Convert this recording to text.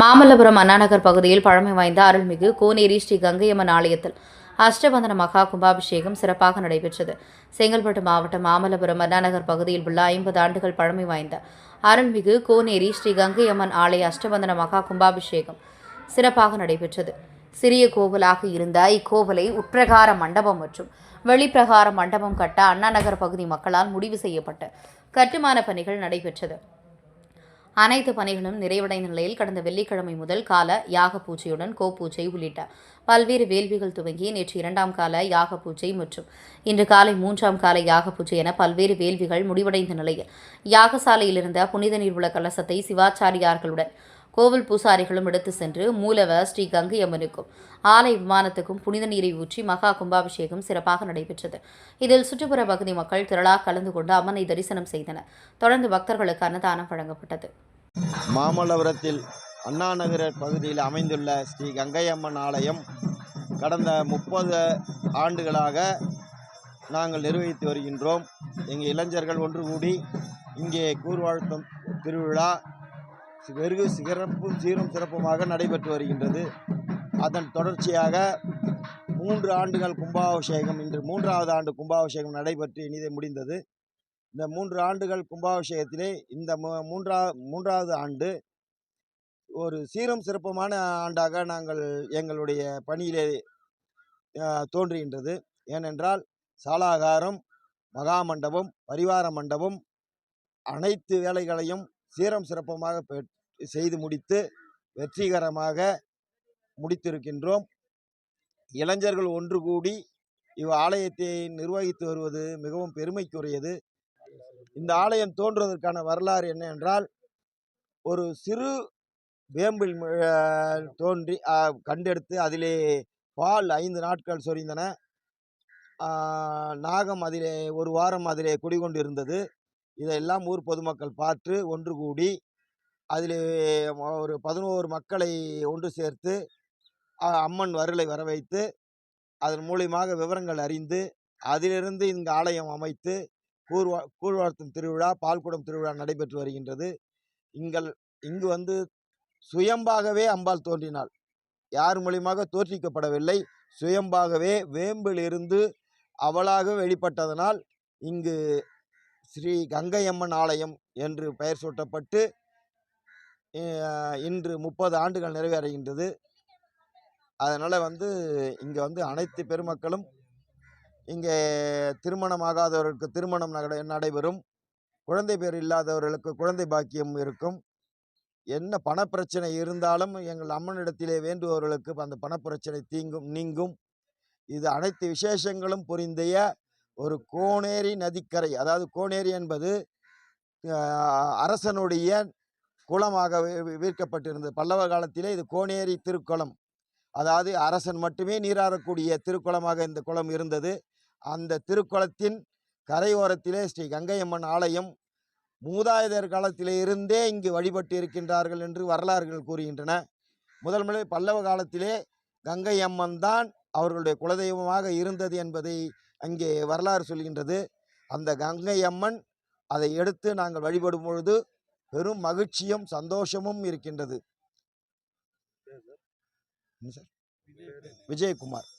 மாமல்லபுரம் அண்ணாநகர் பகுதியில் பழமை வாய்ந்த அருள்மிகு கோனேரி ஸ்ரீ கங்கையம்மன் ஆலயத்தில் அஷ்டபந்தன மகா கும்பாபிஷேகம் சிறப்பாக நடைபெற்றது. செங்கல்பட்டு மாவட்டம் மாமல்லபுரம் அண்ணாநகர் பகுதியில் உள்ள 50 ஆண்டுகள் பழமை வாய்ந்த அருள்மிகு கோனேரி ஸ்ரீ கங்கையம்மன் ஆலய அஷ்டபந்தன மகா கும்பாபிஷேகம் சிறப்பாக நடைபெற்றது. சிறிய கோவிலாக இருந்த இக்கோவிலை உட்பிரகார மண்டபம் மற்றும் வெளிப்பிரகார மண்டபம் கட்ட அண்ணாநகர் பகுதி மக்களால் முடிவு செய்யப்பட்ட கட்டுமான பணிகள் நடைபெற்றது. அனைத்து பணிகளும் நிறைவடைந்த நிலையில் கடந்த வெள்ளிக்கிழமை முதல் கால யாக பூஜையுடன் கோபூஜை உள்ளிட்ட பல்வேறு வேள்விகள் துவங்கி நேற்று 2ஆம் கால யாக பூஜை மற்றும் இன்று காலை 3ஆம் கால யாக பூஜை என பல்வேறு வேள்விகள் முடிவடைந்த நிலையில் யாகசாலையில் இருந்த புனித நீர் உள்ள கலசத்தை சிவாச்சாரியார்களுடன் கோவில் பூசாரிகளும் எடுத்து சென்று மூலவர் ஸ்ரீ கங்கையம்மனுக்கும் ஆலய விமானத்துக்கும் புனித நீரை ஊற்றி மகா கும்பாபிஷேகம் சிறப்பாக நடைபெற்றது. இதில் சுற்றுப்புற பகுதி மக்கள் திரளாக கலந்து கொண்டு அம்மனை தரிசனம் செய்தனர். தொடர்ந்து பக்தர்களுக்கு அன்னதானம் வழங்கப்பட்டது. மாமல்லபுரத்தில் அண்ணா நகர் பகுதியில் அமைந்துள்ள ஸ்ரீ கங்கையம்மன் ஆலயம் கடந்த 30 ஆண்டுகளாக நாங்கள் நிர்வகித்து வருகின்றோம். எங்கள் இளைஞர்கள் ஒன்று கூடி இங்கே கூர்வாழ்த்தும் திருவிழா வெகு சீரும் சிறப்புமாக நடைபெற்று வருகின்றது. அதன் தொடர்ச்சியாக 3 ஆண்டுகள் கும்பாபிஷேகம், இன்று 3வது ஆண்டு கும்பாபிஷேகம் நடைபெற்று இனிதே முடிந்தது. இந்த 3 ஆண்டுகள் கும்பாபிஷேகத்திலே இந்த 3வது ஆண்டு ஒரு சீரும் சிறப்புமான ஆண்டாக நாங்கள் எங்களுடைய பணியிலே தோன்றுகின்றது. ஏனென்றால் சாலாகாரம், மகாமண்டபம், பரிவார மண்டபம் அனைத்து வேலைகளையும் சீரம் சிறப்புமாக செய்து முடித்து வெற்றிகரமாக முடித்திருக்கின்றோம். இளைஞர்கள் ஒன்று கூடி ஆலயத்தை நிர்வகித்து வருவது மிகவும் பெருமைக்குரியது. இந்த ஆலயம் தோன்றுவதற்கான வரலாறு என்ன என்றால், ஒரு சிறு வேம்பில் தோன்றி கண்டெடுத்து அதிலே பால் 5 நாட்கள் சொரிந்தன. நாகம் அதிலே 1 வாரம் அதிலே குடிகொண்டு இருந்தது. இதையெல்லாம் ஊர் பொதுமக்கள் பார்த்து ஒன்று கூடி அதிலே ஒரு 11 மக்களை ஒன்று சேர்த்து அம்மன் அருளை வர வைத்து அதன் மூலியமாக விவரங்கள் அறிந்து அதிலிருந்து இந்த ஆலயம் அமைத்து கூழ்வார்த்தும் திருவிழா, பால்குடம் திருவிழா நடைபெற்று வருகின்றது. இங்கு வந்து சுயம்பாகவே அம்பாள் தோன்றினாள். யார் மூலியமாக தோற்றிக்கப்படவில்லை. சுயம்பாகவே வேம்பில் இருந்து அவளாக வெளிப்பட்டதனால் இங்கு ஸ்ரீ கங்கையம்மன் ஆலயம் என்று பெயர் சூட்டப்பட்டு இன்று 30 ஆண்டுகள் நிறைவேறுகின்றது. அதனால் இங்கே அனைத்து பெருமக்களும் இங்கே திருமணமாகாதவர்களுக்கு திருமணம் நடைபெறும், குழந்தை பேர் இல்லாதவர்களுக்கு குழந்தை பாக்கியம் இருக்கும். என்ன பணப்பிரச்சனை இருந்தாலும் எங்கள் அம்மனிடத்திலே வேண்டுபவர்களுக்கு அந்த பணப்பிரச்சனை நீங்கும். இது அனைத்து விசேஷங்களும் புரிந்திய ஒரு கோனேரி நதிக்கரை. அதாவது கோனேரி என்பது அரசனுடைய குளமாக வீர்க்கப்பட்டிருந்தது. பல்லவ காலத்திலே இது கோனேரி திருக்குளம், அதாவது அரசன் மட்டுமே நீராடக்கூடிய திருக்குளமாக இந்த குளம் இருந்தது. அந்த திருக்குளத்தின் கரையோரத்திலே ஸ்ரீ கங்கையம்மன் ஆலயம் மூதாதையர் காலத்திலே இருந்தே இங்கு வழிபட்டு இருக்கின்றார்கள் என்று வரலாறுகள் கூறுகின்றன. முதல் பல்லவ காலத்திலே கங்கையம்மன் தான் அவர்களுடைய குலதெய்வமாக இருந்தது என்பதை அங்கே வரலாறு சொல்கின்றது. அந்த கங்கையம்மன் அதை எடுத்து நாங்கள் வழிபடும் பொழுது பெரும் மகிழ்ச்சியும் சந்தோஷமும் இருக்கின்றது. விஜயகுமார்.